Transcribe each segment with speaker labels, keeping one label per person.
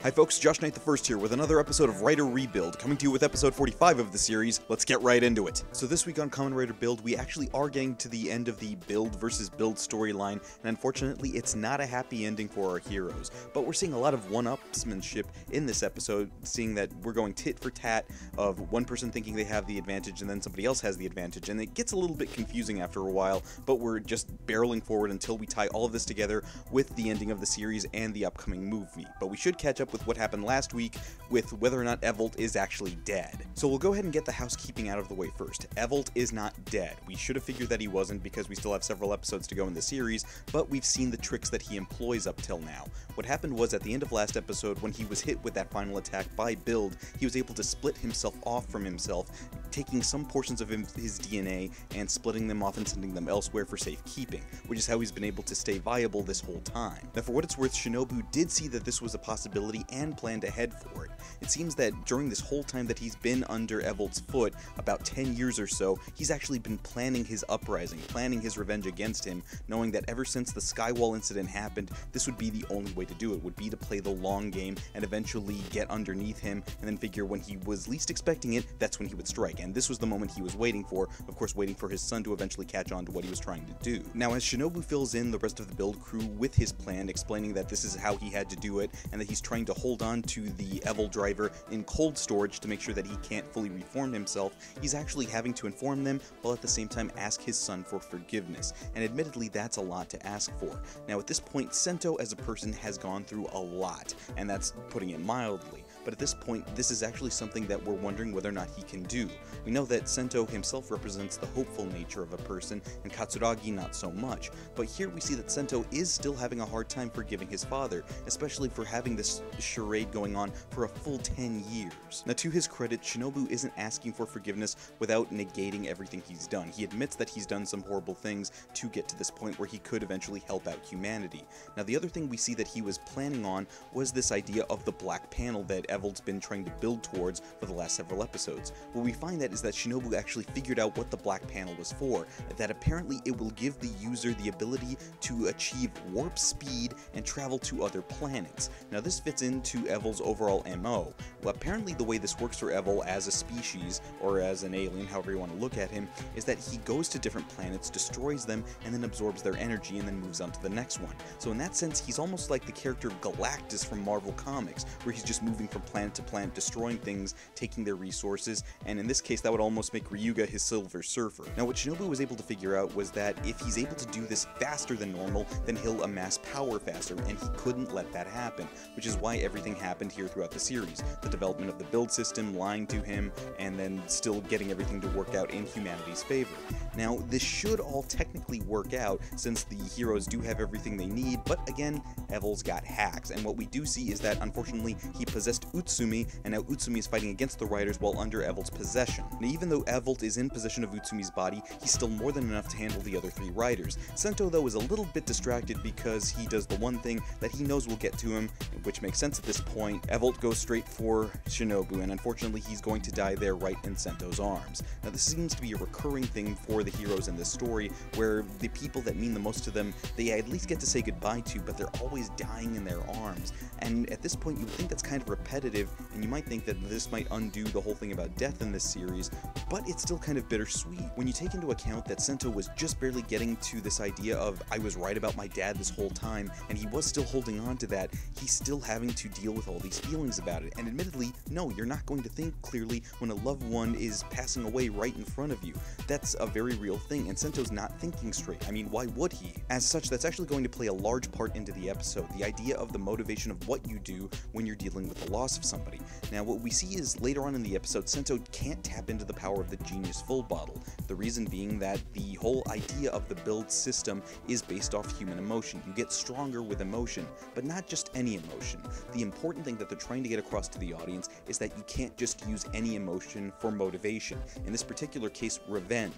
Speaker 1: Hi folks, Josh Knight the First here with another episode of Writer Rebuild, coming to you with episode 45 of the series. Let's get right into it. So this week on Kamen Rider Build, we actually are getting to the end of the build versus build storyline, and unfortunately it's not a happy ending for our heroes. But we're seeing a lot of one-upsmanship in this episode, seeing that we're going tit for tat of one person thinking they have the advantage and then somebody else has the advantage, and it gets a little bit confusing after a while, but we're just barreling forward until we tie all of this together with the ending of the series and the upcoming movie. But we should catch up with what happened last week with whether or not Evol is actually dead. So we'll go ahead and get the housekeeping out of the way first. Evol is not dead. We should have figured that he wasn't because we still have several episodes to go in the series, but we've seen the tricks that he employs up till now. What happened was at the end of last episode, when he was hit with that final attack by Build, he was able to split himself off from himself, taking some portions of his DNA and splitting them off and sending them elsewhere for safekeeping, which is how he's been able to stay viable this whole time. Now for what it's worth, Shinobu did see that this was a possibility and planned ahead for it. It seems that during this whole time that he's been under Evol's foot, about 10 years or so, he's actually been planning his uprising, planning his revenge against him, knowing that ever since the Skywall incident happened, this would be the only way to do it, would be to play the long game and eventually get underneath him, and then figure when he was least expecting it, that's when he would strike. And this was the moment he was waiting for, of course waiting for his son to eventually catch on to what he was trying to do. Now as Shinobu fills in the rest of the build crew with his plan, explaining that this is how he had to do it, and that he's trying to hold on to the Evol driver in cold storage to make sure that he can't fully reform himself, he's actually having to inform them while at the same time ask his son for forgiveness, and admittedly that's a lot to ask for. Now at this point, Sento as a person has gone through a lot, and that's putting it mildly, but at this point this is actually something that we're wondering whether or not he can do. We know that Sento himself represents the hopeful nature of a person, and Katsuragi not so much, but here we see that Sento is still having a hard time forgiving his father, especially for having this charade going on for a full 10 years. Now to his credit, Shinobu isn't asking for forgiveness without negating everything he's done. He admits that he's done some horrible things to get to this point where he could eventually help out humanity. Now the other thing we see that he was planning on was this idea of the black panel that Evol's been trying to build towards for the last several episodes. What we find that is that Shinobu actually figured out what the black panel was for, that apparently it will give the user the ability to achieve warp speed and travel to other planets. Now this fits into Evol's overall MO. Well, apparently the way this works for Evol as a species, or as an alien, however you want to look at him, is that he goes to different planets, destroys them, and then absorbs their energy and then moves on to the next one. So in that sense, he's almost like the character Galactus from Marvel Comics, where he's just moving from planet to planet, destroying things, taking their resources, and in this case that would almost make Ryuga his Silver Surfer. Now what Shinobu was able to figure out was that if he's able to do this faster than normal, then he'll amass power faster, and he couldn't let that happen, which is why everything happened here throughout the series. The development of the build system, lying to him, and then still getting everything to work out in humanity's favor. Now this should all technically work out since the heroes do have everything they need, but again, Evol's got hacks, and what we do see is that unfortunately he possessed Utsumi, and now Utsumi is fighting against the Riders while under Evol's possession. Now even though Evol is in possession of Utsumi's body, he's still more than enough to handle the other three Riders. Sento though is a little bit distracted because he does the one thing that he knows will get to him, which makes sense at this point. Evol goes straight for Shinobu, and unfortunately he's going to die there right in Sento's arms. Now this seems to be a recurring thing for the heroes in this story, where the people that mean the most to them, they at least get to say goodbye to, but they're always dying in their arms. And at this point you would think that's kind of repetitive, and you might think that this might undo the whole thing about death in this series, but it's still kind of bittersweet. When you take into account that Sento was just barely getting to this idea of, I was right about my dad this whole time, and he was still holding on to that, he's still having to deal with all these feelings about it. And admittedly, no, you're not going to think clearly when a loved one is passing away right in front of you. That's a very real thing, and Sento's not thinking straight. I mean, why would he? As such, that's actually going to play a large part into the episode, the idea of the motivation of what you do when you're dealing with the loss of somebody. Now what we see is later on in the episode, Sento can't tap into the power of the Genius Full Bottle. The reason being that the whole idea of the build system is based off human emotion. You get stronger with emotion, but not just any emotion. The important thing that they're trying to get across to the audience is that you can't just use any emotion for motivation. In this particular case, revenge.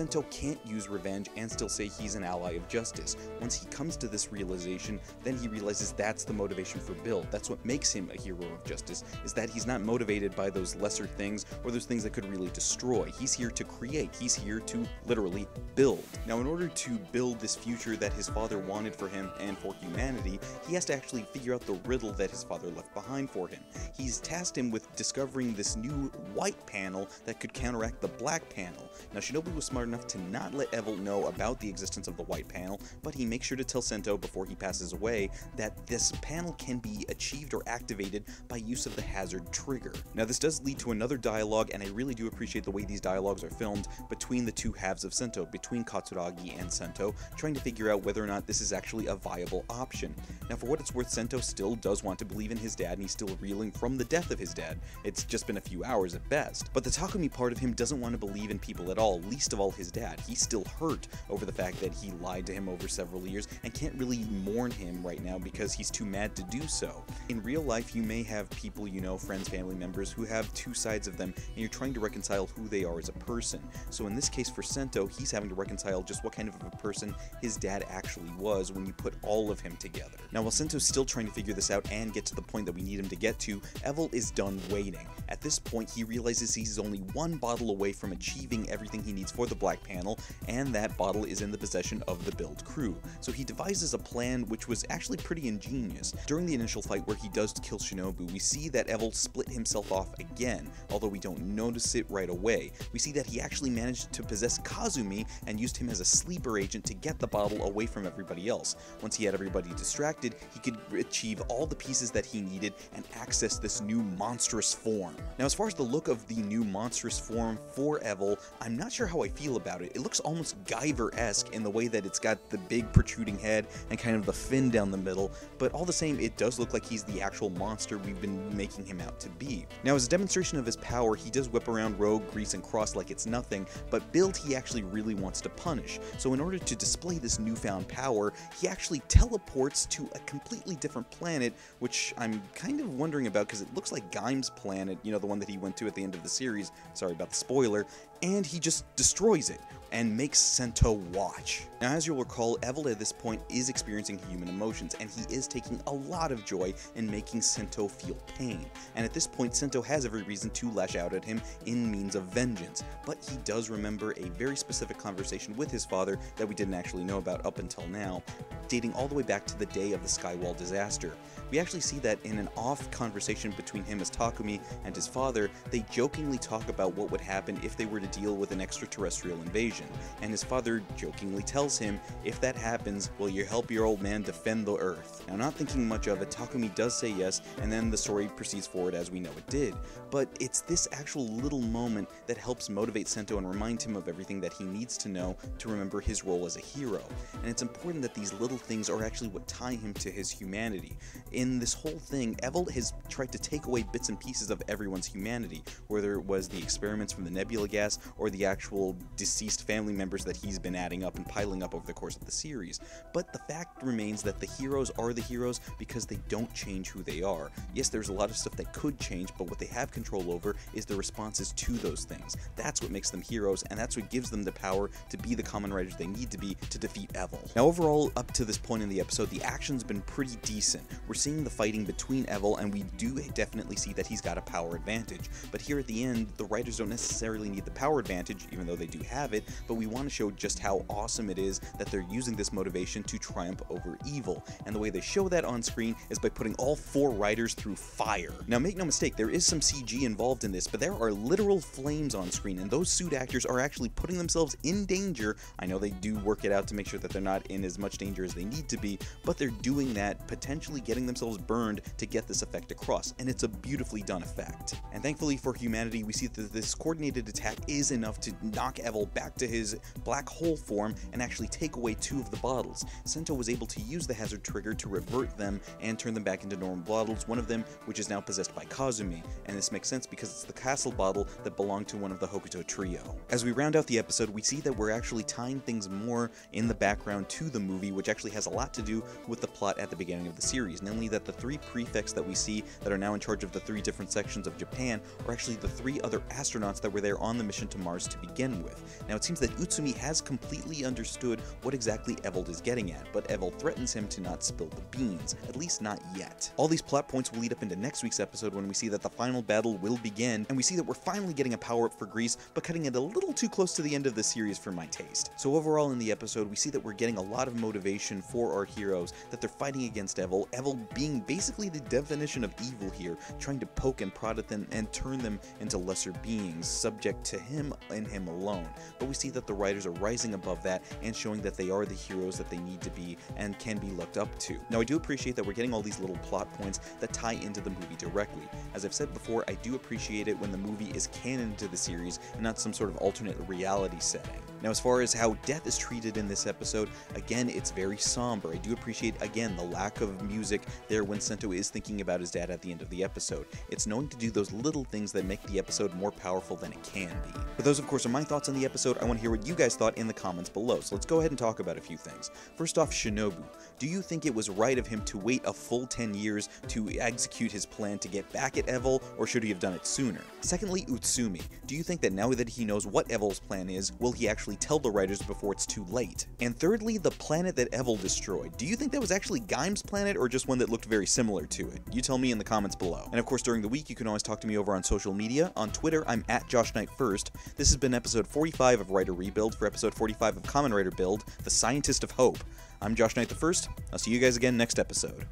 Speaker 1: Sento can't use revenge and still say he's an ally of justice. Once he comes to this realization, then he realizes that's the motivation for Build. That's what makes him a hero of justice, is that he's not motivated by those lesser things or those things that could really destroy. He's here to create. He's here to literally build. Now, in order to build this future that his father wanted for him and for humanity, he has to actually figure out the riddle that his father left behind for him. He's tasked him with discovering this new white panel that could counteract the black panel. Now, Shinobu was smart enough to not let Evol know about the existence of the white panel, but he makes sure to tell Sento before he passes away that this panel can be achieved or activated by use of the hazard trigger. Now, this does lead to another dialogue, and I really do appreciate the way these dialogues are filmed between the two halves of Sento, between Katsuragi and Sento, trying to figure out whether or not this is actually a viable option. Now, for what it's worth, Sento still does want to believe in his dad, and he's still reeling from the death of his dad. It's just been a few hours at best. But the Takumi part of him doesn't want to believe in people at all, least of all his dad. He's still hurt over the fact that he lied to him over several years and can't really mourn him right now because he's too mad to do so. In real life, you may have people you know, friends, family members, who have two sides of them, and you're trying to reconcile who they are as a person. So in this case for Sento, he's having to reconcile just what kind of a person his dad actually was when you put all of him together. Now, while Sento's still trying to figure this out and get to the point that we need him to get to, Evol is done waiting. At this point, he realizes he's only one bottle away from achieving everything he needs for the black panel, and that bottle is in the possession of the Build crew. So he devises a plan which was actually pretty ingenious. During the initial fight where he does kill Shinobu, we see that Evol split himself off again, although we don't notice it right away. We see that he actually managed to possess Kazumi and used him as a sleeper agent to get the bottle away from everybody else. Once he had everybody distracted, he could achieve all the pieces that he needed and access this new monstrous form. Now, as far as the look of the new monstrous form for Evol, I'm not sure how I feel about it. It looks almost Guyver-esque in the way that it's got the big protruding head and kind of the fin down the middle, but all the same, it does look like he's the actual monster we've been making him out to be. Now, as a demonstration of his power, he does whip around Rogue, Grease, and Cross like it's nothing, but Build he actually really wants to punish. So in order to display this newfound power, he actually teleports to a completely different planet, which I'm kind of wondering about because it looks like Gaim's planet, you know, the one that he went to at the end of the series, sorry about the spoiler, and he just destroys it and makes Sento watch. Now, as you'll recall, Evol at this point is experiencing human emotions, and he is taking a lot of joy in making Sento feel pain. And at this point, Sento has every reason to lash out at him in means of vengeance, but he does remember a very specific conversation with his father that we didn't actually know about up until now, dating all the way back to the day of the Skywall disaster. We actually see that in an off conversation between him as Takumi and his father, they jokingly talk about what would happen if they were to deal with an extraterrestrial invasion, and his father jokingly tells him, if that happens, will you help your old man defend the Earth? Now, not thinking much of it, Takumi does say yes, and then the story proceeds forward as we know it did. But it's this actual little moment that helps motivate Sento and remind him of everything that he needs to know to remember his role as a hero. And it's important that these little things are actually what tie him to his humanity. In this whole thing, Evol has tried to take away bits and pieces of everyone's humanity, whether it was the experiments from the nebula gas or the actual deceased family members that he's been adding up and piling up over the course of the series. But the fact remains that the heroes are the heroes because they don't change who they are. Yes, there's a lot of stuff that could change, but what they have control over is the responses to those things. That's what makes them heroes, and that's what gives them the power to be the Kamen Riders they need to be to defeat Evol. Now, overall, up to this point in the episode, the action's been pretty decent. We're seeing the fighting between Evol, and we do definitely see that he's got a power advantage. But here at the end, the writers don't necessarily need the power advantage, even though they do have it, but we want to show just how awesome it is that they're using this motivation to triumph over evil. And the way they show that on screen is by putting all 4 riders through fire. Now, make no mistake, there is some CG involved in this, but there are literal flames on screen, and those suit actors are actually putting themselves in danger. I know they do work it out to make sure that they're not in as much danger as they need to be, but they're doing that, potentially getting themselves burned to get this effect across, and it's a beautifully done effect. And thankfully for humanity, we see that this coordinated attack is enough to knock Evol back to his black hole form and actually actually take away 2 of the bottles. Sento was able to use the hazard trigger to revert them and turn them back into normal bottles, one of them which is now possessed by Kazumi, and this makes sense because it's the castle bottle that belonged to one of the Hokuto trio. As we round out the episode, we see that we're actually tying things more in the background to the movie, which actually has a lot to do with the plot at the beginning of the series, namely that the 3 prefects that we see that are now in charge of the 3 different sections of Japan are actually the 3 other astronauts that were there on the mission to Mars to begin with. Now it seems that Utsumi has completely understood what exactly Evol is getting at, but Evol threatens him to not spill the beans, at least not yet. All these plot points will lead up into next week's episode when we see that the final battle will begin, and we see that we're finally getting a power-up for Greece, but cutting it a little too close to the end of the series for my taste. So overall in the episode, we see that we're getting a lot of motivation for our heroes, that they're fighting against Evol, Evol being basically the definition of evil here, trying to poke and prod at them and turn them into lesser beings, subject to him and him alone. But we see that the writers are rising above that and showing that they are the heroes that they need to be and can be looked up to. Now I do appreciate that we're getting all these little plot points that tie into the movie directly. As I've said before, I do appreciate it when the movie is canon to the series and not some sort of alternate reality setting. Now as far as how death is treated in this episode, again it's very somber. I do appreciate again the lack of music there when Sento is thinking about his dad at the end of the episode. It's knowing to do those little things that make the episode more powerful than it can be. But those of course are my thoughts on the episode. I want to hear what you guys thought in the comments below, so let's go ahead and talk about a few things. First off, Shinobu. Do you think it was right of him to wait a full 10 years to execute his plan to get back at Evol, or should he have done it sooner? Secondly, Utsumi. Do you think that now that he knows what Evol's plan is, will he actually tell the writers before it's too late? And thirdly, the planet that Evol destroyed. Do you think that was actually Gaim's planet or just one that looked very similar to it? You tell me in the comments below. And of course during the week you can always talk to me over on social media. On Twitter I'm at JoshKnight1st. This has been episode 45 of Writer Rebuild. For episode 45 of Kamen Rider Build, The Scientist of Hope, I'm Josh Knight the First. I'll see you guys again next episode.